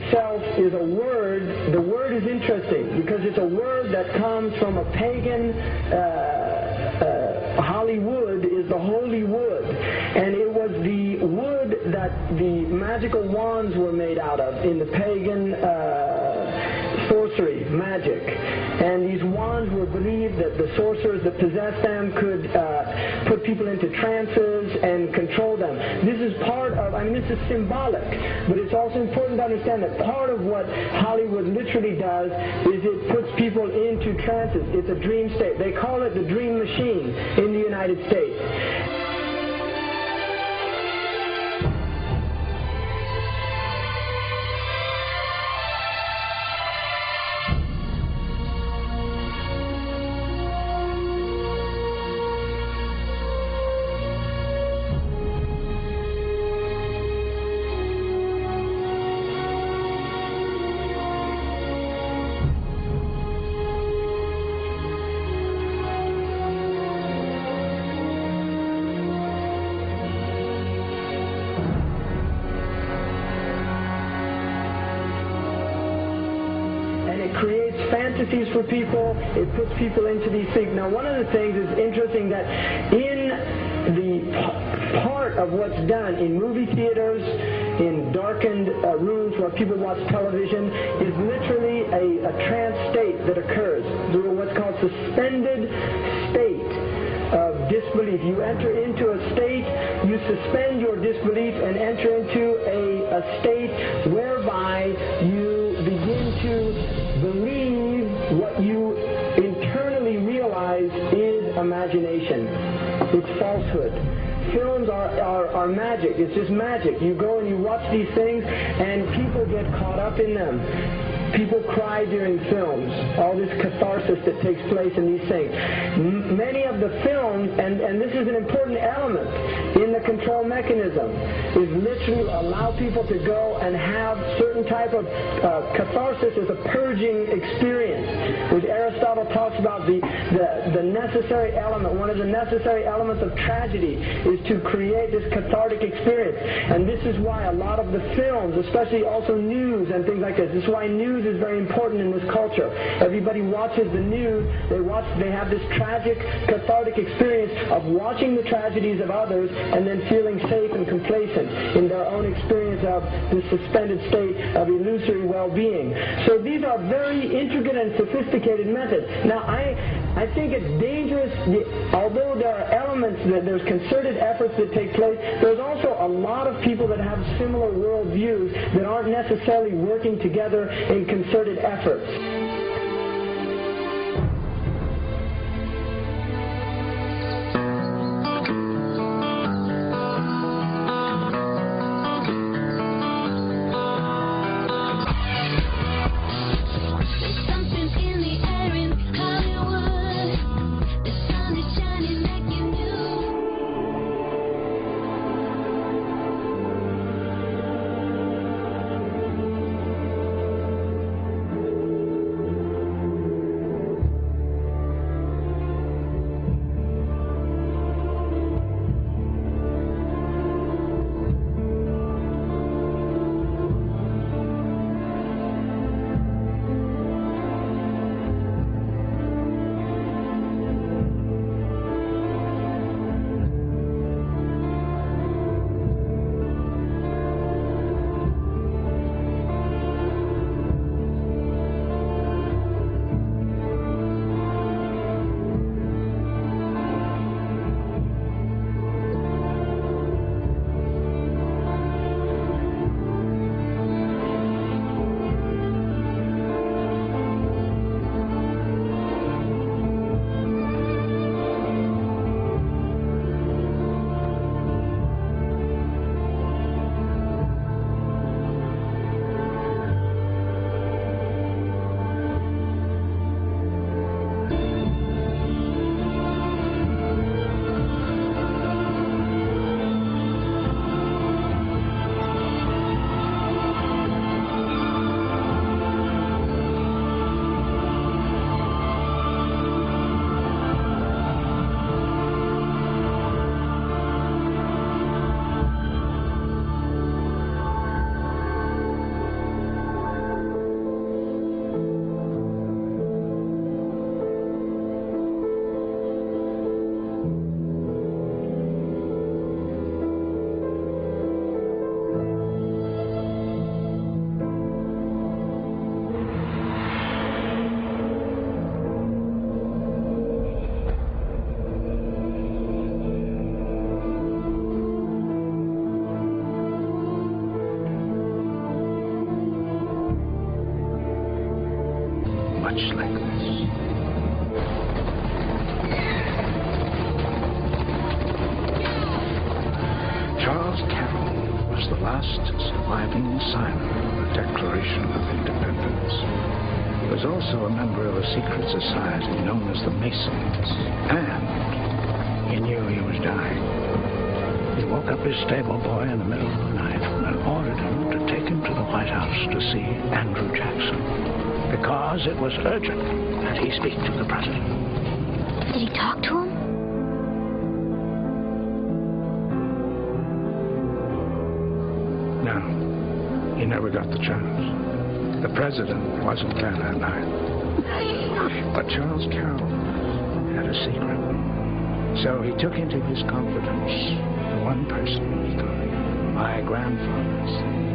itself is a word. The word is interesting because it's a word that comes from a pagan. Hollywood is the holy wood, and it was the wood that the magical wands were made out of in the pagan sorcery, magic. And these wands were believed that the sorcerers that possessed them could put people into trances and control them. This is part of, this is symbolic, but it's also important to understand that part of what Hollywood literally does is it puts people into trances. It's a dream state. They call it the dream machine in the United States. Creates fantasies for people. It puts people into these things. Now, one of the things is interesting that in the part of what's done in movie theaters, in darkened rooms where people watch television, is literally a trance state that occurs through what's called suspended state of disbelief. You enter into a state, you suspend your disbelief and enter into a state whereby you begin to believe what you internally realize is imagination. It's falsehood. Films are magic. It's just magic. You go and you watch these things and people get caught up in them. People cry during films, all this catharsis that takes place in these things. Many of the films, and this is an important element in the control mechanism, is literally allow people to go and have certain type of catharsis as a purging experience, which Aristotle talks about the necessary element. One of the necessary elements of tragedy is to create this cathartic experience. And this is why a lot of the films, especially also news and things like this is why news is very important in this culture. Everybody watches the news. They have this tragic, cathartic experience of watching the tragedies of others and then feeling safe and complacent in their own experience of this suspended state of illusory well-being. So these are very intricate and sophisticated methods. Now, I think it's dangerous, although there are elements that there's concerted efforts that take place, there's also a lot of people that have similar worldviews that aren't necessarily working together in concerted efforts. much like this. Charles Carroll was the last surviving signer of the Declaration of Independence. He was also a member of a secret society known as the Masons, and he knew he was dying. He woke up his stable boy in the middle of the night and ordered him to take him to the White House to see Andrew Jackson, because it was urgent that he speak to the president. Did he talk to him? No, he never got the chance. The president wasn't there that night. But Charles Carroll had a secret. So he took into his confidence the one person he could, my grandfather's